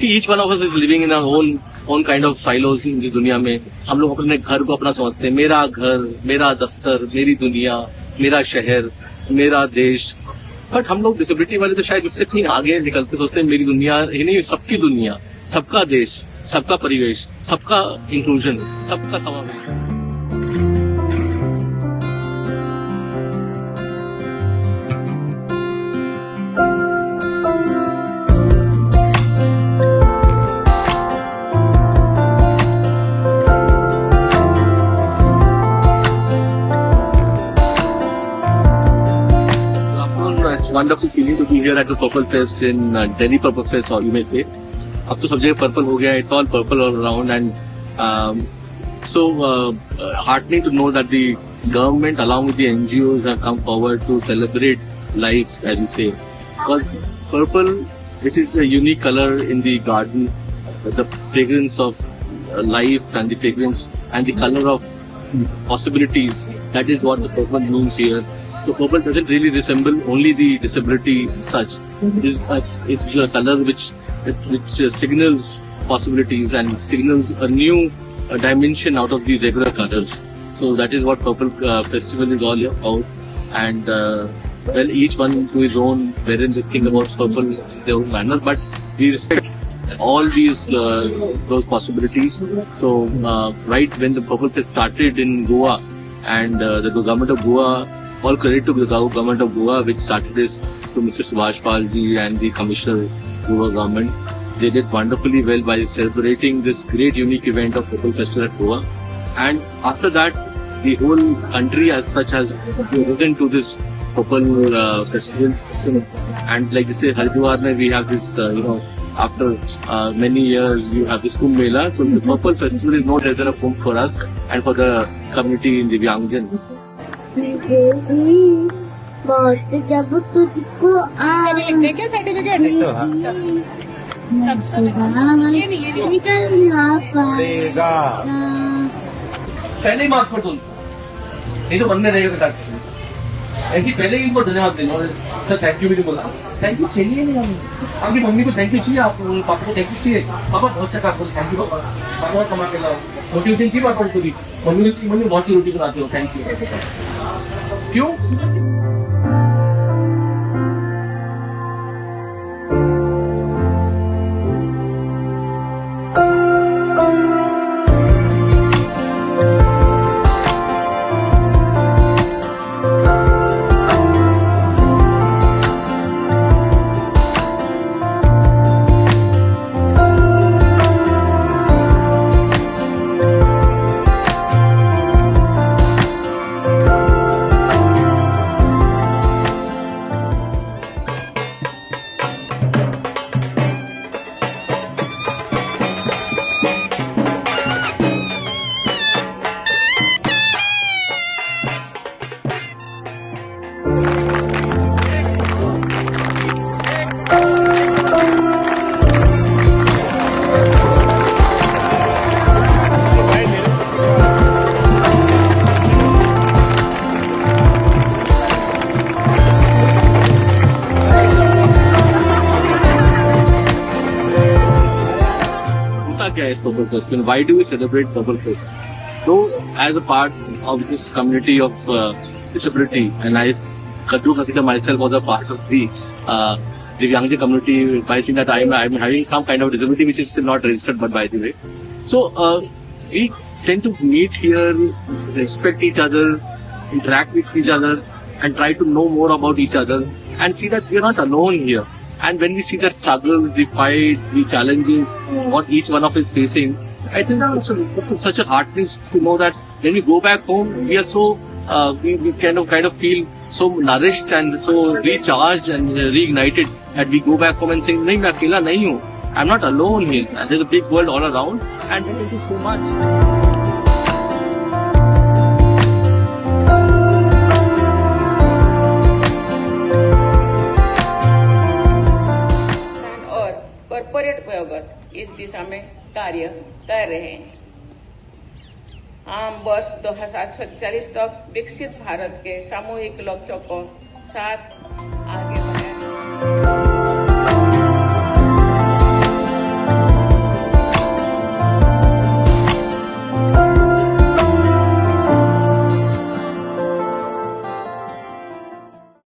See, each one of us is living in our own kind of silos in this दुनिया में. हम लोग अपने घर को अपना समझते हैं. मेरा घर, मेरा दफ्तर, मेरी दुनिया, मेरा शहर, मेरा देश. बट हम लोग डिसेबिलिटी वाले तो शायद इससे कहीं आगे निकलते सोचते हैं मेरी दुनिया ही नहीं, सबकी दुनिया, सबका देश, सबका परिवेश, सबका इंक्लूजन, सबका समावेश. It's wonderful feeling to be here at the Purple Fest in Delhi Purple Fest, or you may say. अब तो सब जगह पर्पल हो गया. It's all purple all around, and so heartening to know that the government, along with the NGOs, have come forward to celebrate life, as you say. Because purple, which is a unique color in the garden, the fragrance of life and the fragrance and the color of possibilities. That is what the purple means here. So purple doesn't really resemble only the disability such. It's a color which signals possibilities and signals a new dimension out of the regular colors. So that is what Purple Festival is all about. And well, each one to his own, wherein they think about purple in their own manner. But we respect all these those possibilities. So right when the Purple Fest started in Goa, and the government of Goa, all credit to the government of Goa, which started this, to Mr. Subhash Palji and the Commissioner Goa government. They did wonderfully well by celebrating this great unique event of Purple Festival at Goa. And after that, the whole country as such has risen to this Purple Festival system. And like they say, Haridwar mein we have this, after many years, you have this Kumbh Mela. So the Purple Festival is no less than a Kumbh for us and for the community in Divyangjan. बहुत जब तुझको देखिए certificate पहले ही marks पर तुम नहीं तो बनने रहेगा. ऐसी पहले ही इनको धन्यवाद देना. सर थैंक यू भी नहीं बोला. थैंक यू चाहिए नहीं. आपकी मम्मी को थैंक यू चाहिए, आपको पापा को थैंक यू चाहिए. पापा बहुत अच्छा काम करो, थैंक यू. पापा बहुत कमा के लाओ. मोटिवेशन चाहिए पापा को भी. मम्मी बहुत सी रोटी बनाते हो, थैंक यू. क्यों? क्या है Purple Fest and why do we celebrate Purple Fest? Though as a part of this community of disability, and I do consider myself as a part of the Divyangjan community by saying that I'm having some kind of disability which is still not registered, but by the way. So we tend to meet here, respect each other, interact with each other, and try to know more about each other and see that we are not alone here. And when we see the struggles, the fights, the challenges, what each one of us is facing, I think it's such a heartening to know that when we go back home, we are so we kind of feel so nourished and so recharged and reignited that we go back home and say, "नहीं मैं अकेला नहीं हूँ. I'm not alone here. And there's a big world all around." And thank you so much. इस दिशा में कार्य कर रहे हैं. हम वर्ष 2047 तक विकसित भारत के सामूहिक लक्ष्यों को साथ आगे बढ़ाएं.